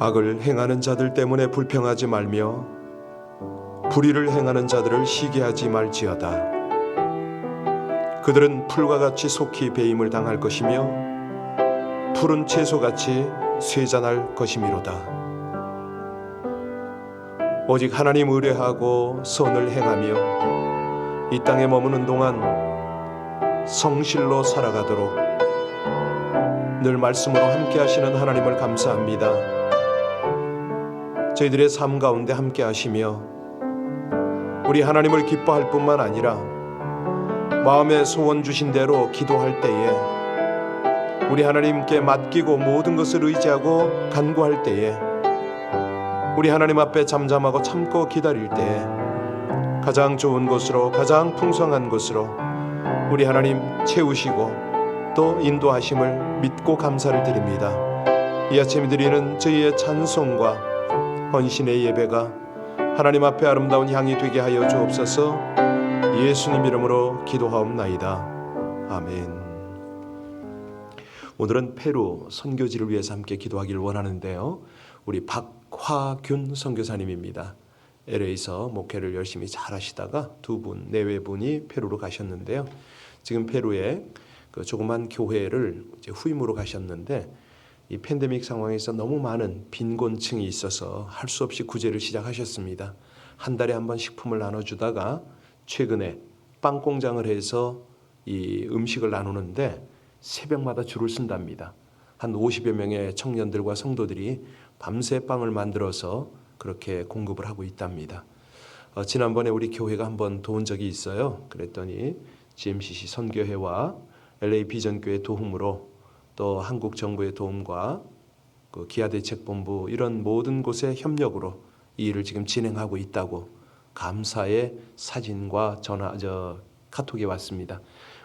악을 행하는 자들 때문에 불평하지 말며 불의를 행하는 자들을 시기하지 말지어다. 그들은 풀과 같이 속히 배임을 당할 것이며 푸른 채소같이 쇠잔할 것이미로다. 오직 하나님 의뢰하고 선을 행하며 이 땅에 머무는 동안 성실로 살아가도록 늘 말씀으로 함께 하시는 하나님을 감사합니다. 저희들의 삶 가운데 함께 하시며 우리 하나님을 기뻐할 뿐만 아니라 마음에 소원 주신 대로 기도할 때에 우리 하나님께 맡기고 모든 것을 의지하고 간구할 때에 우리 하나님 앞에 잠잠하고 참고 기다릴 때에 가장 좋은 것으로 가장 풍성한 것으로 우리 하나님 채우시고 또 인도하심을 믿고 감사를 드립니다. 이 아침 드리는 저희의 찬송과 헌신의 예배가 하나님 앞에 아름다운 향이 되게 하여 주옵소서. 예수님 이름으로 기도하옵나이다. 아멘. 오늘은 페루 선교지를 위해서 함께 기도하기를 원하는데요. 우리 박화균 선교사님입니다. LA에서 목회를 열심히 잘 하시다가 두 분, 내외분이 페루로 가셨는데요. 지금 페루에 그 조그만 교회를 이제 후임으로 가셨는데 이 팬데믹 상황에서 너무 많은 빈곤층이 있어서 할 수 없이 구제를 시작하셨습니다. 한 달에 한 번 식품을 나눠주다가 최근에 빵 공장을 해서 이 음식을 나누는데 새벽마다 줄을 쓴답니다. 한 50여 명의 청년들과 성도들이 밤새 빵을 만들어서 그렇게 공급을 하고 있답니다. 지난번에 우리 교회가 한번 도운 적이 있어요. 그랬더니 GMCC 선교회와 LA 비전교회 도움으로 또 한국 정부의 도움과 그 기아대책본부 이런 모든 곳의 협력으로 이 일을 지금 진행하고 있다고 감사의 사진과 카톡이 왔습니다.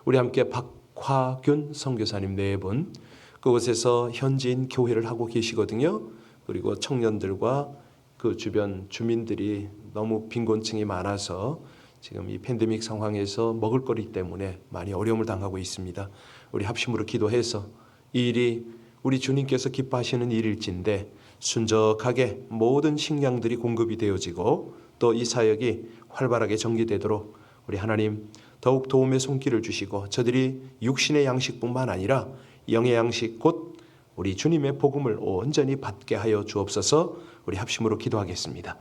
우리 함께 박화균 선교사님 네 분 그곳에서 현지인 교회를 하고 계시거든요. 그리고 청년들과 그 주변 주민들이 너무 빈곤층이 많아서 지금 이 팬데믹 상황에서 먹을거리 때문에 많이 어려움을 당하고 있습니다. 우리 합심으로 기도해서 이 일이 우리 주님께서 기뻐하시는 일일진데 순적하게 모든 식량들이 공급이 되어지고 또 이 사역이 활발하게 전개되도록 우리 하나님 더욱 도움의 손길을 주시고 저들이 육신의 양식뿐만 아니라 영의 양식 곧 우리 주님의 복음을 온전히 받게 하여 주옵소서. 우리 합심으로 기도하겠습니다.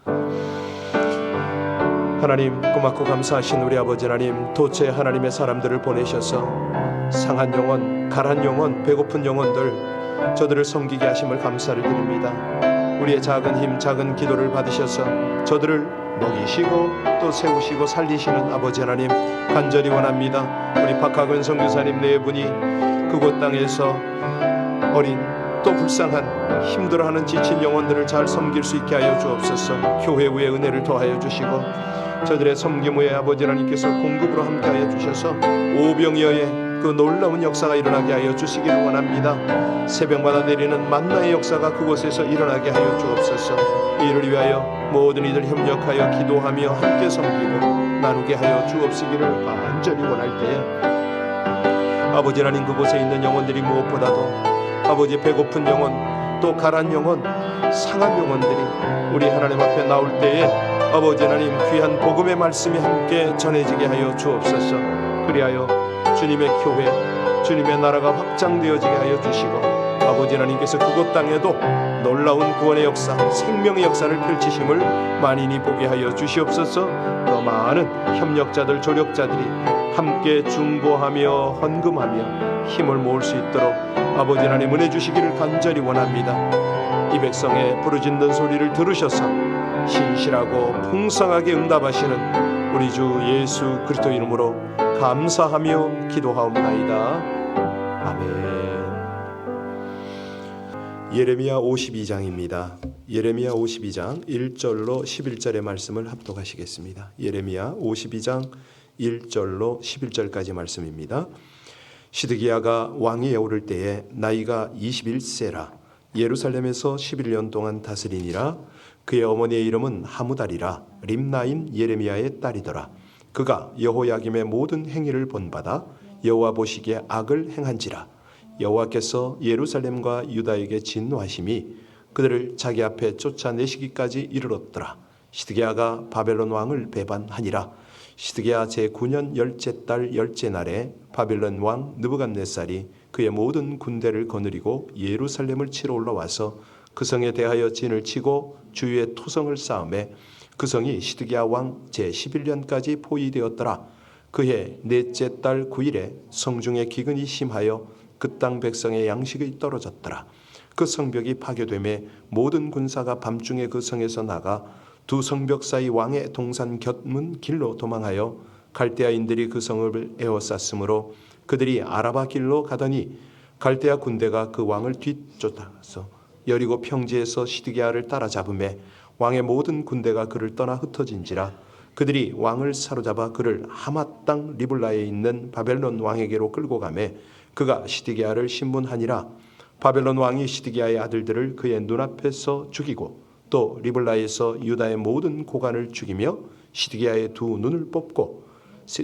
하나님 고맙고 감사하신 우리 아버지 하나님, 도체 하나님의 사람들을 보내셔서 상한 영혼, 가란 영혼, 배고픈 영혼들 저들을 섬기게 하심을 감사를 드립니다. 우리의 작은 힘, 작은 기도를 받으셔서 저들을 먹이시고 또 세우시고 살리시는 아버지 하나님 간절히 원합니다. 우리 박학은 선교사님 네 분이 그곳 땅에서 어린 또 불쌍한 힘들어하는 지친 영혼들을 잘 섬길 수 있게 하여 주옵소서. 교회 위에 은혜를 더하여 주시고 저들의 섬김 후에 아버지 하나님께서 공급으로 함께하여 주셔서 오병이어의 그 놀라운 역사가 일어나게 하여 주시기를 원합니다. 새벽마다 내리는 만나의 역사가 그곳에서 일어나게 하여 주옵소서. 이를 위하여 모든 이들 협력하여 기도하며 함께 섬기고 나누게 하여 주옵시기를 간절히 원할 때에 아버지 하나님 그곳에 있는 영혼들이 무엇보다도 아버지 배고픈 영혼 또 가란 영혼 상한 영혼들이 우리 하나님 앞에 나올 때에 아버지 하나님 귀한 복음의 말씀이 함께 전해지게 하여 주옵소서. 그리하여 주님의 교회 주님의 나라가 확장되어지게 하여 주시고 아버지 하나님께서 그곳 땅에도 놀라운 구원의 역사 생명의 역사를 펼치심을 만인이 보게 하여 주시옵소서. 더 많은 협력자들 조력자들이 함께 중보하며 헌금하며 힘을 모을 수 있도록 아버지 하나님 은혜 주시기를 간절히 원합니다. 이 백성의 부르짖는 소리를 들으셔서 신실하고 풍성하게 응답하시는 우리 주 예수 그리스도 이름으로 감사하며 기도하옵나이다. 아멘. 예레미야 52장입니다. 예레미야 52장 1절로 11절의 말씀을 합독하시겠습니다. 예레미야 52장 1절로 11절까지 말씀입니다. 시드기야가 왕위에 오를 때에 나이가 21세라 예루살렘에서 11년 동안 다스리니라. 그의 어머니의 이름은 하무달이라 림나인 예레미야의 딸이더라. 그가 여호야김의 모든 행위를 본받아 여호와 보시기에 악을 행한지라. 여호와께서 예루살렘과 유다에게 진노하심이 그들을 자기 앞에 쫓아내시기까지 이르렀더라. 시드기야가 바벨론 왕을 배반하니라. 시드기야 제9년 열째 달 열째 날에 바벨론 왕 느부갓네살이 그의 모든 군대를 거느리고 예루살렘을 치러 올라와서 그 성에 대하여 진을 치고 주위에 토성을 쌓음에 그 성이 시드기야 왕 제11년까지 포위되었더라. 그해 넷째 달 9일에 성중에 기근이 심하여 그 땅 백성의 양식이 떨어졌더라. 그 성벽이 파괴되매 모든 군사가 밤중에 그 성에서 나가 두 성벽 사이 왕의 동산 곁문 길로 도망하여 갈대아인들이 그 성을 에워쌌으므로 그들이 아라바 길로 가더니 갈대아 군대가 그 왕을 뒤쫓아서 여리고 평지에서 시드기야를 따라잡음에 왕의 모든 군대가 그를 떠나 흩어진지라. 그들이 왕을 사로잡아 그를 하맛 땅 리블라에 있는 바벨론 왕에게로 끌고 가매 그가 시드기야를 신문하니라. 바벨론 왕이 시드기야의 아들들을 그의 눈앞에서 죽이고 또 리블라에서 유다의 모든 고관을 죽이며 시드기야의 두 눈을 뽑고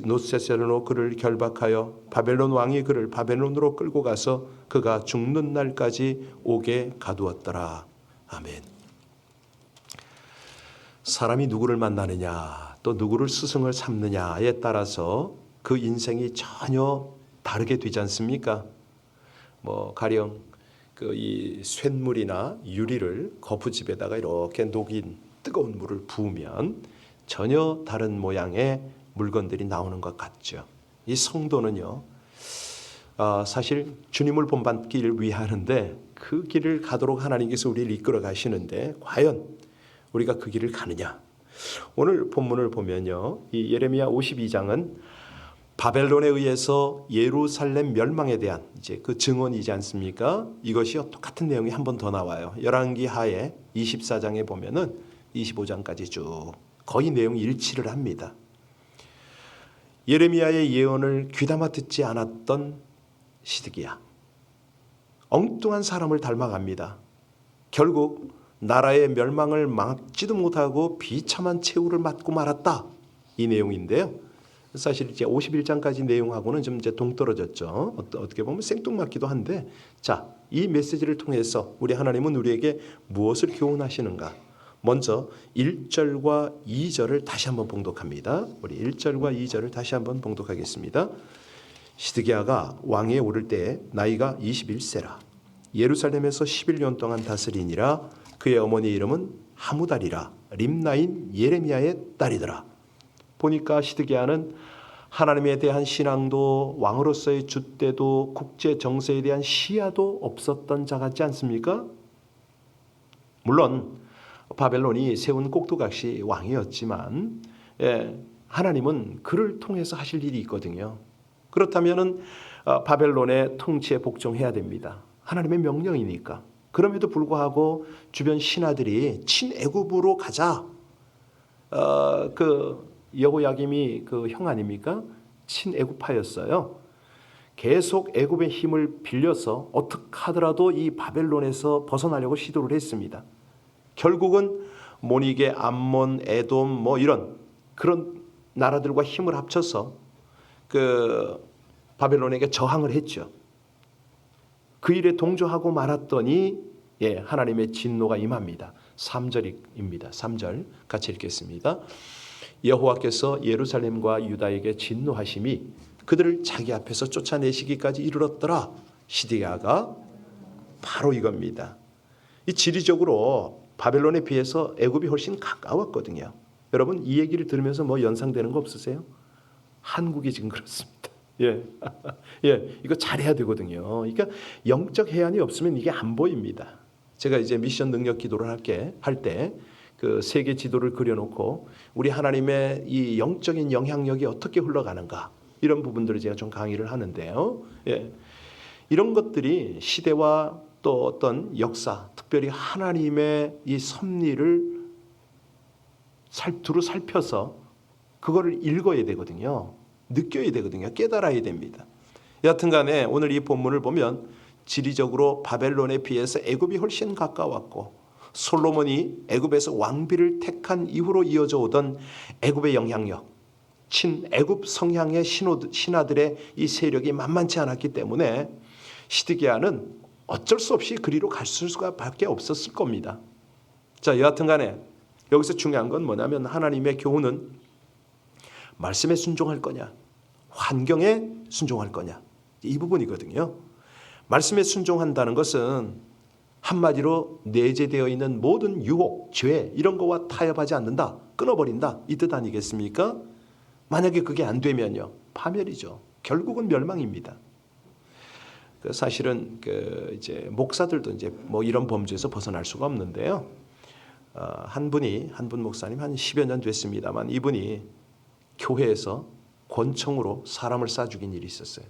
노세셀로 그를 결박하여 바벨론 왕이 그를 바벨론으로 끌고 가서 그가 죽는 날까지 옥에 가두었더라. 아멘. 사람이 누구를 만나느냐 또 누구를 스승을 삼느냐에 따라서 그 인생이 전혀 다르게 되지 않습니까? 가령 이 쇳물이나 유리를 거푸집에다가 이렇게 녹인 뜨거운 물을 부으면 전혀 다른 모양의 물건들이 나오는 것 같죠. 이 성도는요, 사실 주님을 본받기를 위하는데 그 길을 가도록 하나님께서 우리를 이끌어 가시는데 과연 우리가 그 길을 가느냐? 오늘 본문을 보면요, 이 예레미야 52장은 바벨론에 의해서 예루살렘 멸망에 대한 이제 그 증언이지 않습니까? 이것이 똑같은 내용이 한 번 더 나와요. 열왕기 하에 24장에 보면은 25장까지 쭉 거의 내용이 일치를 합니다. 예레미야의 예언을 귀담아 듣지 않았던 시드기야, 엉뚱한 사람을 닮아갑니다. 결국 나라의 멸망을 막지도 못하고 비참한 최후를 맞고 말았다, 이 내용인데요. 사실 이제 51장까지 내용하고는 좀 이제 동떨어졌죠. 어떻게 보면 생뚱맞기도 한데, 자, 이 메시지를 통해서 우리 하나님은 우리에게 무엇을 교훈하시는가? 먼저 1절과 2절을 다시 한번 봉독합니다. 우리 1절과 2절을 다시 한번 봉독하겠습니다. 시드기야가 왕위에 오를 때에 나이가 21세라. 예루살렘에서 11년 동안 다스리니라. 그의 어머니 이름은 하무달이라. 림나인 예레미야의 딸이더라. 보니까 시드기야는 하나님에 대한 신앙도 왕으로서의 줏대도 국제 정세에 대한 시야도 없었던 자 같지 않습니까? 물론 바벨론이 세운 꼭두각시 왕이었지만 하나님은 그를 통해서 하실 일이 있거든요. 그렇다면 바벨론의 통치에 복종해야 됩니다. 하나님의 명령이니까. 그럼에도 불구하고 주변 신하들이 친애굽으로 가자. 여호야김이 그 형 아닙니까? 친애굽파였어요. 계속 애굽의 힘을 빌려서 어떻게 하더라도 이 바벨론에서 벗어나려고 시도를 했습니다. 결국은 모니게, 암몬, 에돔 이런 그런 나라들과 힘을 합쳐서 그 바벨론에게 저항을 했죠. 그 일에 동조하고 말았더니 하나님의 진노가 임합니다. 3절입니다. 3절 같이 읽겠습니다. 여호와께서 예루살렘과 유다에게 진노하심이 그들을 자기 앞에서 쫓아내시기까지 이르렀더라. 시드기야가 바로 이겁니다. 이 지리적으로 바벨론에 비해서 애굽이 훨씬 가까웠거든요. 여러분 이 얘기를 들으면서 연상되는 거 없으세요? 한국이 지금 그렇습니다. 이거 잘해야 되거든요. 그러니까 영적 해안이 없으면 이게 안 보입니다. 제가 이제 미션 능력 기도를 할 때 그 세계 지도를 그려놓고 우리 하나님의 이 영적인 영향력이 어떻게 흘러가는가 이런 부분들을 제가 좀 강의를 하는데요. 이런 것들이 시대와 또 어떤 역사, 특별히 하나님의 이 섭리를 두루 살펴서 그거를 읽어야 되거든요. 느껴야 되거든요. 깨달아야 됩니다. 여하튼간에 오늘 이 본문을 보면 지리적으로 바벨론에 비해서 애굽이 훨씬 가까웠고 솔로몬이 애굽에서 왕비를 택한 이후로 이어져 오던 애굽의 영향력, 친애굽 성향의 신하들의 이 세력이 만만치 않았기 때문에 시드기야는 어쩔 수 없이 그리로 갈 수밖에 없었을 겁니다. 자, 여하튼 간에 여기서 중요한 건 뭐냐면 하나님의 교훈은 말씀에 순종할 거냐, 환경에 순종할 거냐, 이 부분이거든요. 말씀에 순종한다는 것은 한마디로 내재되어 있는 모든 유혹, 죄 이런 거와 타협하지 않는다, 끊어버린다 이 뜻 아니겠습니까? 만약에 그게 안 되면요, 파멸이죠. 결국은 멸망입니다. 사실은 이제 목사들도 이제 뭐 이런 범죄에서 벗어날 수가 없는데요. 한 분 목사님 한 10여 년 됐습니다만 이분이 교회에서 권총으로 사람을 쏴 죽인 일이 있었어요.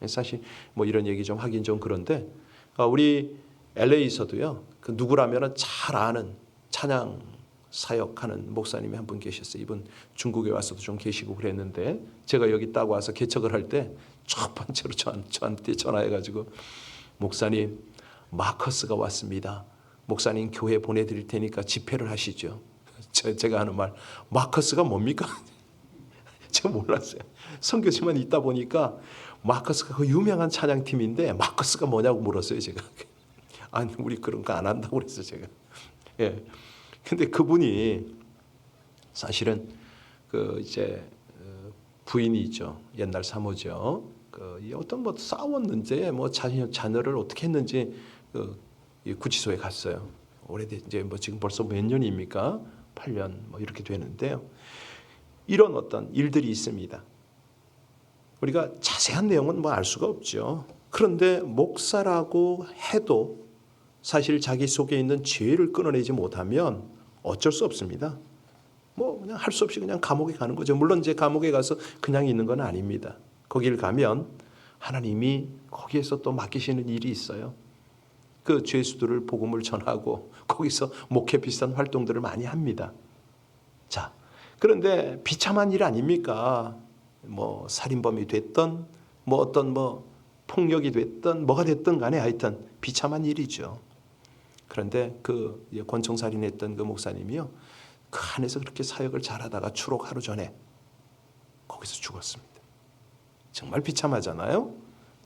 사실 뭐 이런 얘기 좀 하긴 좀 그런데 우리 LA에서도요. 그 누구라면은 잘 아는 찬양 사역하는 목사님이 한 분 계셨어요. 이분 중국에 와서도 좀 계시고 그랬는데 제가 여기 딱 와서 개척을 할 때 첫 번째로 저한테 전화해가지고 목사님 마커스가 왔습니다. 목사님 교회 보내드릴 테니까 집회를 하시죠. 제가 하는 말 마커스가 뭡니까? 제가 몰랐어요. 선교지만 있다 보니까 마커스가 그 유명한 찬양팀인데 마커스가 뭐냐고 물었어요. 제가 아니 우리 그런 거 안 한다고 그랬어요. 제가. 예. 근데 그분이 사실은 그 이제 부인이 있죠. 옛날 사모죠. 어떤 뭐 싸웠는지 뭐 자녀를 어떻게 했는지 구치소에 갔어요. 오래된 이제 뭐 지금 벌써 몇 년입니까? 8년 뭐 이렇게 되는데요. 이런 어떤 일들이 있습니다. 우리가 자세한 내용은 뭐 알 수가 없죠. 그런데 목사라고 해도 사실 자기 속에 있는 죄를 끊어내지 못하면 어쩔 수 없습니다. 뭐 그냥 할 수 없이 그냥 감옥에 가는 거죠. 물론 이제 감옥에 가서 그냥 있는 건 아닙니다. 거기를 가면 하나님이 거기에서 또 맡기시는 일이 있어요. 그 죄수들을 복음을 전하고 거기서 목회 비슷한 활동들을 많이 합니다. 자, 그런데 비참한 일 아닙니까? 뭐 살인범이 됐던 뭐 어떤 뭐 폭력이 됐던 뭐가 됐든 간에 하여튼 비참한 일이죠. 그런데 그 권총살인했던 그 목사님이요, 그 안에서 그렇게 사역을 잘하다가 추록 하루 전에 거기서 죽었습니다. 정말 비참하잖아요.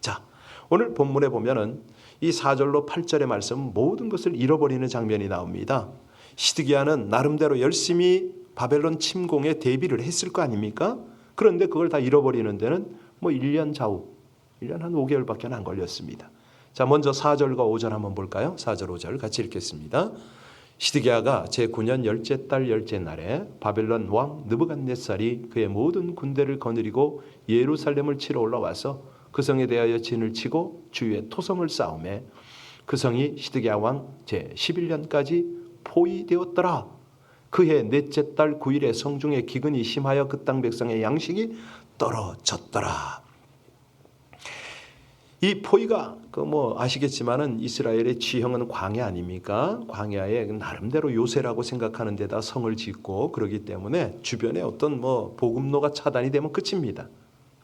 자, 오늘 본문에 보면은 이 4절로 8절의 말씀 모든 것을 잃어버리는 장면이 나옵니다. 시드기야는 나름대로 열심히 바벨론 침공에 대비를 했을 거 아닙니까? 그런데 그걸 다 잃어버리는 데는 뭐 1년 좌우, 1년 한 5개월밖에 안 걸렸습니다. 자, 먼저 4절과 5절 한번 볼까요? 4절 5절 같이 읽겠습니다. 시드기야가 제9년 열째 달 열째 날에 바벨론 왕 느부갓네살이 그의 모든 군대를 거느리고 예루살렘을 치러 올라와서 그 성에 대하여 진을 치고 주위에 토성을 쌓음에 그 성이 시드기야 왕 제11년까지 포위되었더라. 그해 넷째 달 9일에 성중에 기근이 심하여 그 땅 백성의 양식이 떨어졌더라. 이 포위가 뭐 아시겠지만은 이스라엘의 지형은 광야 아닙니까? 광야에 나름대로 요새라고 생각하는 데다 성을 짓고 그러기 때문에 주변에 어떤 뭐 보급로가 차단이 되면 끝입니다.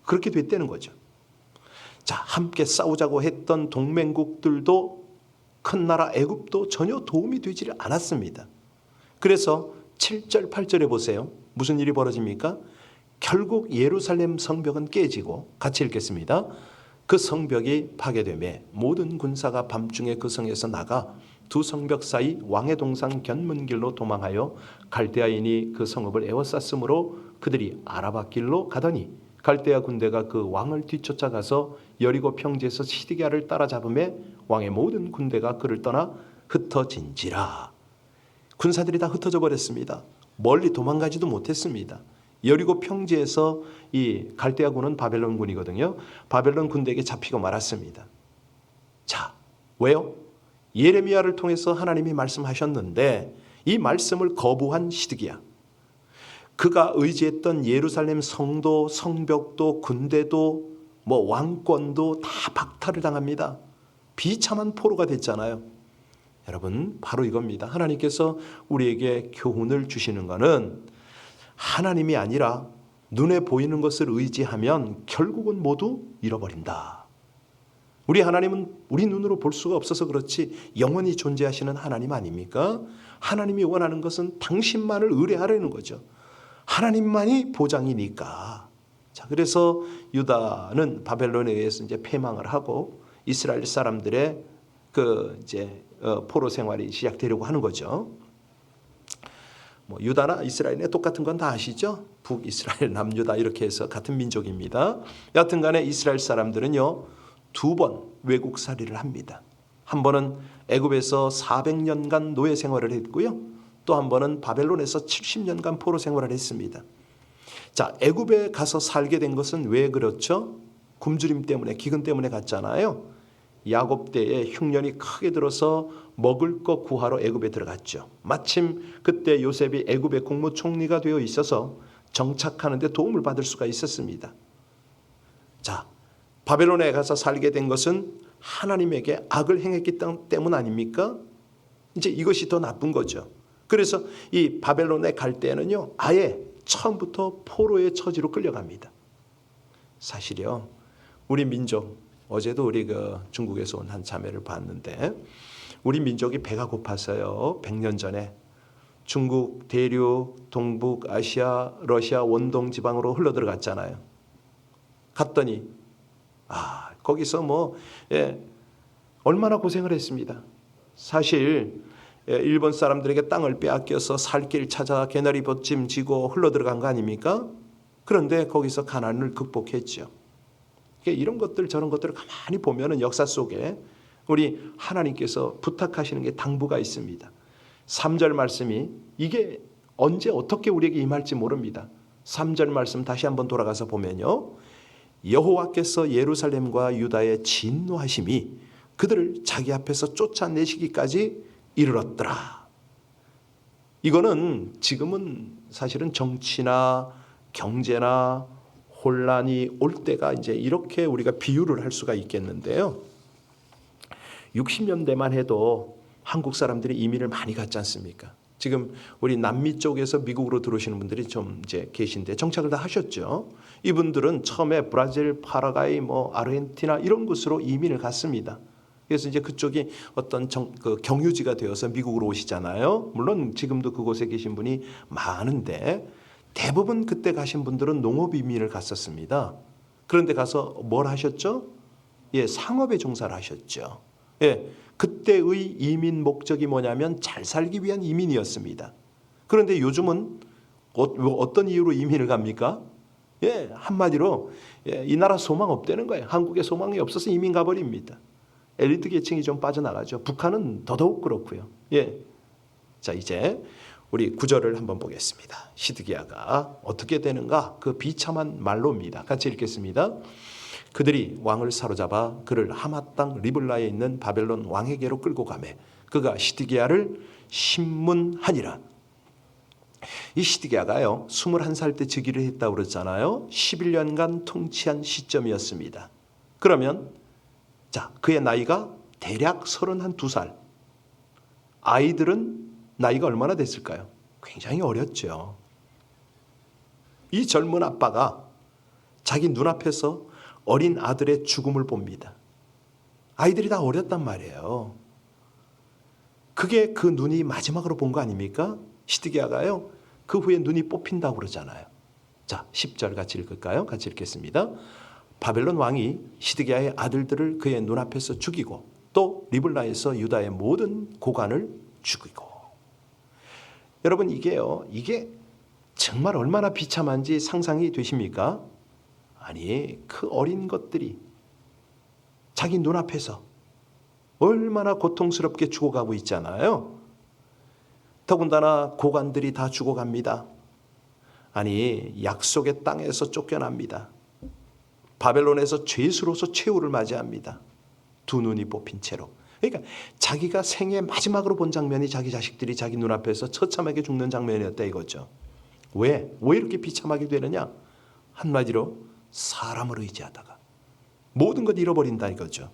그렇게 됐다는 거죠. 자, 함께 싸우자고 했던 동맹국들도 큰 나라 애굽도 전혀 도움이 되지 않았습니다. 그래서 7절 8절에 보세요. 무슨 일이 벌어집니까? 결국 예루살렘 성벽은 깨지고 같이 읽겠습니다. 그 성벽이 파괴되매 모든 군사가 밤중에 그 성에서 나가 두 성벽 사이 왕의 동상 견문길로 도망하여 갈대아인이 그 성읍을 에워쌌으므로 그들이 아라바 길로 가더니 갈대아 군대가 그 왕을 뒤쫓아가서 여리고 평지에서 시드기야를 따라잡음에 왕의 모든 군대가 그를 떠나 흩어진지라. 군사들이 다 흩어져 버렸습니다. 멀리 도망가지도 못했습니다. 여리고 평지에서 이 갈대아군은 바벨론군이거든요. 바벨론 군대에게 잡히고 말았습니다. 자, 왜요? 예레미야를 통해서 하나님이 말씀하셨는데 이 말씀을 거부한 시드기야. 그가 의지했던 예루살렘 성도, 성벽도, 군대도, 뭐 왕권도 다 박탈을 당합니다. 비참한 포로가 됐잖아요. 여러분, 바로 이겁니다. 하나님께서 우리에게 교훈을 주시는 것은 하나님이 아니라 눈에 보이는 것을 의지하면 결국은 모두 잃어버린다. 우리 하나님은 우리 눈으로 볼 수가 없어서 그렇지 영원히 존재하시는 하나님 아닙니까? 하나님이 원하는 것은 당신만을 의뢰하려는 거죠. 하나님만이 보장이니까. 자, 그래서 유다는 바벨론에 의해서 이제 패망을 하고 이스라엘 사람들의 그 이제 포로 생활이 시작되려고 하는 거죠. 뭐 유다나 이스라엘에 똑같은 건 다 아시죠? 북이스라엘, 남유다 이렇게 해서 같은 민족입니다. 여하튼간에 이스라엘 사람들은요 2번 외국살이를 합니다. 한 번은 애굽에서 400년간 노예 생활을 했고요. 또 한 번은 바벨론에서 70년간 포로 생활을 했습니다. 자, 애굽에 가서 살게 된 것은 왜 그렇죠? 굶주림 때문에, 기근 때문에 갔잖아요. 야곱 때에 흉년이 크게 들어서 먹을 것 구하러 애굽에 들어갔죠. 마침 그때 요셉이 애굽의 국무총리가 되어 있어서 정착하는 데 도움을 받을 수가 있었습니다. 자, 바벨론에 가서 살게 된 것은 하나님에게 악을 행했기 때문 아닙니까? 이제 이것이 더 나쁜 거죠. 그래서 이 바벨론에 갈 때는요 아예 처음부터 포로의 처지로 끌려갑니다. 사실요 우리 민족, 어제도 우리 그 중국에서 온 한 자매를 봤는데 우리 민족이 배가 고팠어요. 100년 전에 중국 대륙, 동북 아시아, 러시아 원동 지방으로 흘러 들어갔잖아요. 갔더니 거기서 뭐 얼마나 고생을 했습니다. 사실 일본 사람들에게 땅을 빼앗겨서 살 길 찾아 개나리봇짐 지고 흘러 들어간 거 아닙니까? 그런데 거기서 가난을 극복했죠. 이런 것들 저런 것들을 가만히 보면은 역사 속에 우리 하나님께서 부탁하시는 게 당부가 있습니다. 3절 말씀이 이게 언제 어떻게 우리에게 임할지 모릅니다. 3절 말씀 다시 한번 돌아가서 보면요. 여호와께서 예루살렘과 유다의 진노하심이 그들을 자기 앞에서 쫓아내시기까지 이르렀더라. 이거는 지금은 사실은 정치나 경제나 혼란이 올 때가 이제 이렇게 우리가 비유를 할 수가 있겠는데요. 60년대만 해도 한국 사람들이 이민을 많이 갔지 않습니까? 지금 우리 남미 쪽에서 미국으로 들어오시는 분들이 좀 이제 계신데 정착을 다 하셨죠. 이분들은 처음에 브라질, 파라과이, 뭐 아르헨티나 이런 곳으로 이민을 갔습니다. 그래서 이제 그쪽이 어떤 그 경유지가 되어서 미국으로 오시잖아요. 물론 지금도 그곳에 계신 분이 많은데 대부분 그때 가신 분들은 농업 이민을 갔었습니다. 그런데 가서 뭘 하셨죠? 상업에 종사를 하셨죠. 그때의 이민 목적이 뭐냐면 잘 살기 위한 이민이었습니다. 그런데 요즘은 어떤 이유로 이민을 갑니까? 한마디로 이 나라 소망 없다는 거예요. 한국에 소망이 없어서 이민 가버립니다. 엘리트 계층이 좀 빠져나가죠. 북한은 더더욱 그렇고요. 자, 이제 우리 구절을 한번 보겠습니다. 시드기야가 어떻게 되는가? 그 비참한 말로입니다. 같이 읽겠습니다. 그들이 왕을 사로잡아 그를 하맛 땅 리블라에 있는 바벨론 왕에게로 끌고 가매 그가 시드기야를 신문하니라. 이 시드기야가요 21살 때 즉위를 했다고 그랬잖아요. 11년간 통치한 시점이었습니다. 그러면 자, 그의 나이가 대략 32살. 아이들은 나이가 얼마나 됐을까요? 굉장히 어렸죠. 이 젊은 아빠가 자기 눈앞에서 어린 아들의 죽음을 봅니다. 아이들이 다 어렸단 말이에요. 그게 그 눈이 마지막으로 본 거 아닙니까? 시드기야가요. 그 후에 눈이 뽑힌다고 그러잖아요. 자, 10절 같이 읽을까요? 같이 읽겠습니다. 바벨론 왕이 시드기야의 아들들을 그의 눈앞에서 죽이고 또 리블라에서 유다의 모든 고관을 죽이고. 여러분 이게 정말 얼마나 비참한지 상상이 되십니까? 아니 그 어린 것들이 자기 눈앞에서 얼마나 고통스럽게 죽어가고 있잖아요. 더군다나 고관들이 다 죽어갑니다. 아니 약속의 땅에서 쫓겨납니다. 바벨론에서 죄수로서 최후를 맞이합니다. 두 눈이 뽑힌 채로. 그러니까 자기가 생애 마지막으로 본 장면이 자기 자식들이 자기 눈앞에서 처참하게 죽는 장면이었다 이거죠. 왜 이렇게 비참하게 되느냐? 한마디로 사람을 의지하다가 모든 것 잃어버린다 이거죠.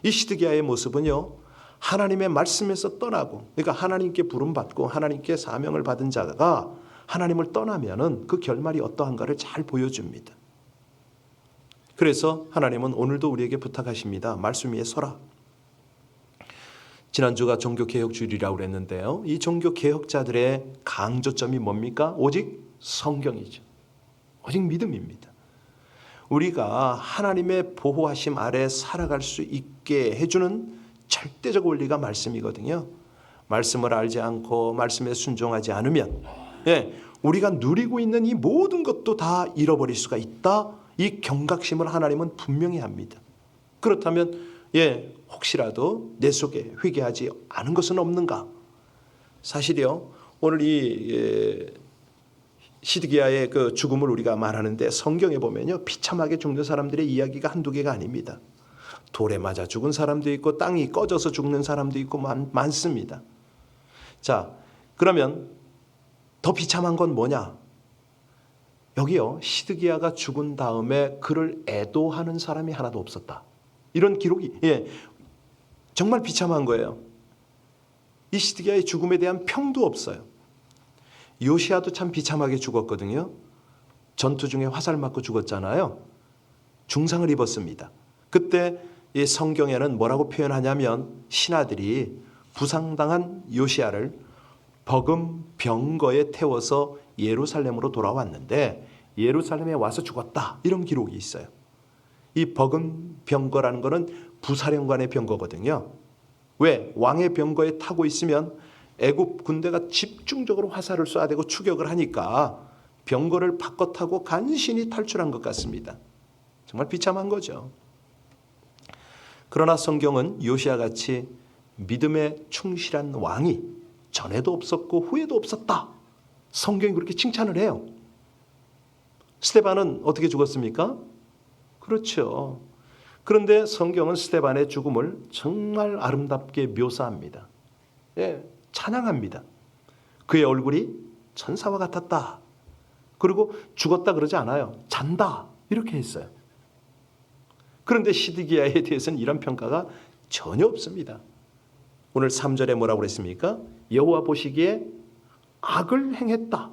이 시드기야의 모습은요. 하나님의 말씀에서 떠나고 그러니까 하나님께 부름받고 하나님께 사명을 받은 자가 하나님을 떠나면은 그 결말이 어떠한가를 잘 보여줍니다. 그래서 하나님은 오늘도 우리에게 부탁하십니다. 말씀 위에 서라. 지난주가 종교개혁주일이라고 그랬는데요. 이 종교개혁자들의 강조점이 뭡니까? 오직 성경이죠. 오직 믿음입니다. 우리가 하나님의 보호하심 아래 살아갈 수 있게 해주는 절대적 원리가 말씀이거든요. 말씀을 알지 않고 말씀에 순종하지 않으면 우리가 누리고 있는 이 모든 것도 다 잃어버릴 수가 있다. 이 경각심을 하나님은 분명히 합니다. 그렇다면 혹시라도 내 속에 회개하지 않은 것은 없는가? 사실이요, 오늘 이 시드기야의 그 죽음을 우리가 말하는데 성경에 보면요, 비참하게 죽는 사람들의 이야기가 한두 개가 아닙니다. 돌에 맞아 죽은 사람도 있고 땅이 꺼져서 죽는 사람도 있고 많습니다. 자, 그러면 더 비참한 건 뭐냐? 여기요, 시드기야가 죽은 다음에 그를 애도하는 사람이 하나도 없었다. 이런 기록이 정말 비참한 거예요. 이 시드기야의 죽음에 대한 평도 없어요. 요시야도 참 비참하게 죽었거든요. 전투 중에 화살 맞고 죽었잖아요. 중상을 입었습니다. 그때 이 성경에는 뭐라고 표현하냐면 신하들이 부상당한 요시야를 버금 병거에 태워서 예루살렘으로 돌아왔는데 예루살렘에 와서 죽었다. 이런 기록이 있어요. 이 버금 병거라는 것은 부사령관의 병거거든요. 왜? 왕의 병거에 타고 있으면 애굽 군대가 집중적으로 화살을 쏴야 되고 추격을 하니까 병거를 바꿔 타고 간신히 탈출한 것 같습니다. 정말 비참한 거죠. 그러나 성경은 요시야같이 믿음에 충실한 왕이 전에도 없었고 후에도 없었다. 성경이 그렇게 칭찬을 해요. 스데반은 어떻게 죽었습니까? 그렇죠. 그런데 성경은 스데반의 죽음을 정말 아름답게 묘사합니다. 찬양합니다. 그의 얼굴이 천사와 같았다. 그리고 죽었다 그러지 않아요. 잔다. 이렇게 했어요. 그런데 시드기야에 대해서는 이런 평가가 전혀 없습니다. 오늘 3절에 뭐라고 그랬습니까? 여호와 보시기에 악을 행했다.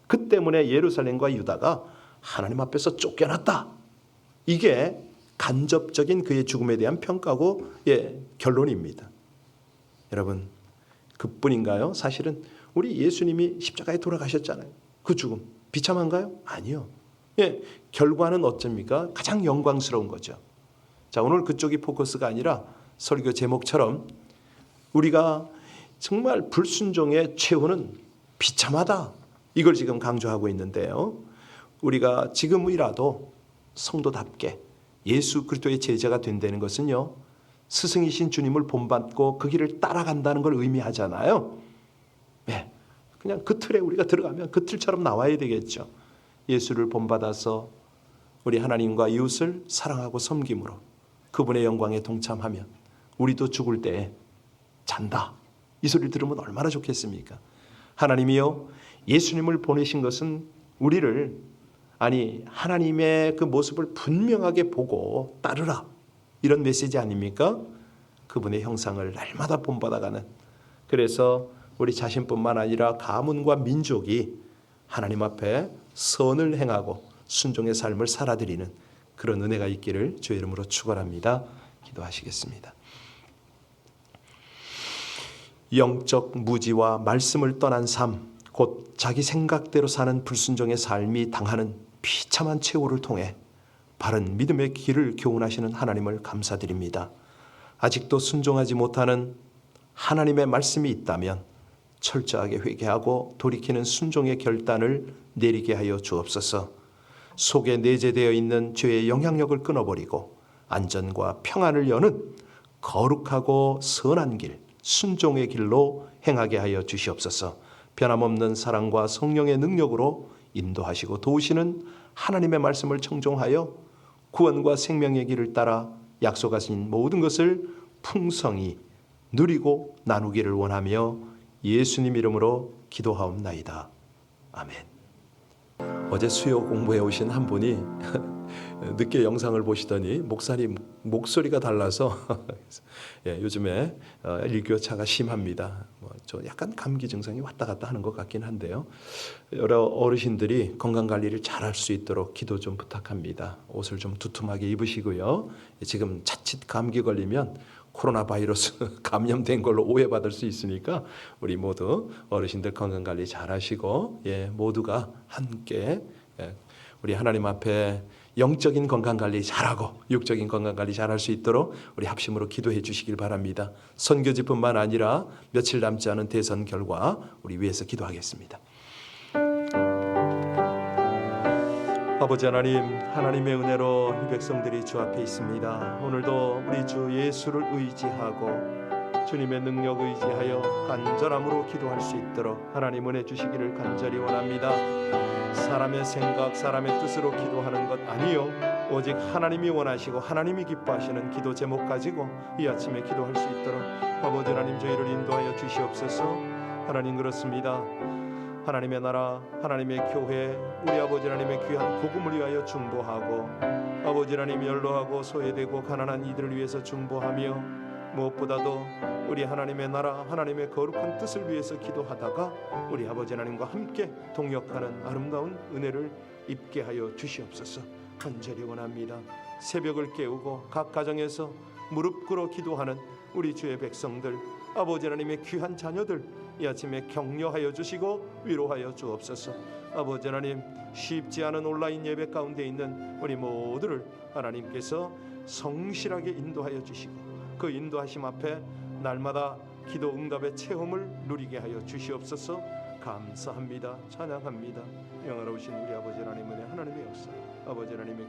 그 때문에 예루살렘과 유다가 하나님 앞에서 쫓겨났다. 이게 간접적인 그의 죽음에 대한 평가고 결론입니다. 여러분, 그뿐인가요? 사실은 우리 예수님이 십자가에 돌아가셨잖아요. 그 죽음 비참한가요? 아니요. 결과는 어쩝니까? 가장 영광스러운 거죠. 자, 오늘 그쪽이 포커스가 아니라 설교 제목처럼 우리가 정말 불순종의 최후는 비참하다. 이걸 지금 강조하고 있는데요. 우리가 지금이라도 성도답게 예수 그리스도의 제자가 된다는 것은요, 스승이신 주님을 본받고 그 길을 따라간다는 걸 의미하잖아요. 그냥 그 틀에 우리가 들어가면 그 틀처럼 나와야 되겠죠. 예수를 본받아서 우리 하나님과 이웃을 사랑하고 섬김으로 그분의 영광에 동참하면 우리도 죽을 때에 잔다. 이 소리를 들으면 얼마나 좋겠습니까? 하나님이요, 예수님을 보내신 것은 우리를 하나님의 그 모습을 분명하게 보고 따르라. 이런 메시지 아닙니까? 그분의 형상을 날마다 본받아가는, 그래서 우리 자신뿐만 아니라 가문과 민족이 하나님 앞에 선을 행하고 순종의 삶을 살아드리는 그런 은혜가 있기를 주의 이름으로 축원합니다. 기도하시겠습니다. 영적 무지와 말씀을 떠난 삶, 곧 자기 생각대로 사는 불순종의 삶이 당하는 비참한 최후를 통해 바른 믿음의 길을 교훈하시는 하나님을 감사드립니다. 아직도 순종하지 못하는 하나님의 말씀이 있다면 철저하게 회개하고 돌이키는 순종의 결단을 내리게 하여 주옵소서. 속에 내재되어 있는 죄의 영향력을 끊어버리고 안전과 평안을 여는 거룩하고 선한 길, 순종의 길로 행하게 하여 주시옵소서. 변함없는 사랑과 성령의 능력으로 인도하시고 도우시는 하나님의 말씀을 청종하여 구원과 생명의 길을 따라 약속하신 모든 것을 풍성히 누리고 나누기를 원하며 예수님 이름으로 기도하옵나이다. 아멘. 어제 수요 공부해 오신 한 분이 늦게 영상을 보시더니 목사님 목소리가 달라서 요즘에 일교차가 심합니다. 저 약간 감기 증상이 왔다 갔다 하는 것 같긴 한데요. 여러 어르신들이 건강 관리를 잘할 수 있도록 기도 좀 부탁합니다. 옷을 좀 두툼하게 입으시고요. 지금 자칫 감기 걸리면 코로나 바이러스 감염된 걸로 오해받을 수 있으니까 우리 모두 어르신들 건강 관리 잘 하시고 모두가 함께 우리 하나님 앞에 영적인 건강관리 잘하고 육적인 건강관리 잘할 수 있도록 우리 합심으로 기도해 주시길 바랍니다. 선교지뿐만 아니라 며칠 남지 않은 대선 결과 우리 위해서 기도하겠습니다. 아버지 하나님, 하나님의 은혜로 이 백성들이 주 앞에 있습니다. 오늘도 우리 주 예수를 의지하고 주님의 능력 의지하여 간절함으로 기도할 수 있도록 하나님 은혜 주시기를 간절히 원합니다. 사람의 생각, 사람의 뜻으로 기도하는 것 아니요, 오직 하나님이 원하시고 하나님이 기뻐하시는 기도 제목 가지고 이 아침에 기도할 수 있도록 아버지 하나님 저희를 인도하여 주시옵소서. 하나님 그렇습니다. 하나님의 나라, 하나님의 교회, 우리 아버지 하나님의 귀한 복음을 위하여 중보하고 아버지 하나님 연로하고 소외되고 가난한 이들을 위해서 중보하며 무엇보다도 우리 하나님의 나라, 하나님의 거룩한 뜻을 위해서 기도하다가 우리 아버지 하나님과 함께 동역하는 아름다운 은혜를 입게 하여 주시옵소서. 간절히 원합니다. 새벽을 깨우고 각 가정에서 무릎 꿇어 기도하는 우리 주의 백성들, 아버지 하나님의 귀한 자녀들 이 아침에 격려하여 주시고 위로하여 주옵소서. 아버지 하나님, 쉽지 않은 온라인 예배 가운데 있는 우리 모두를 하나님께서 성실하게 인도하여 주시고 그 인도하심 앞에 날마다 기도 응답의 체험을 누리게 하여 주시옵소서. 감사합니다. 찬양합니다. 영원하신 우리 아버지 하나님 은혜, 하나님의 역사, 아버지 하나님의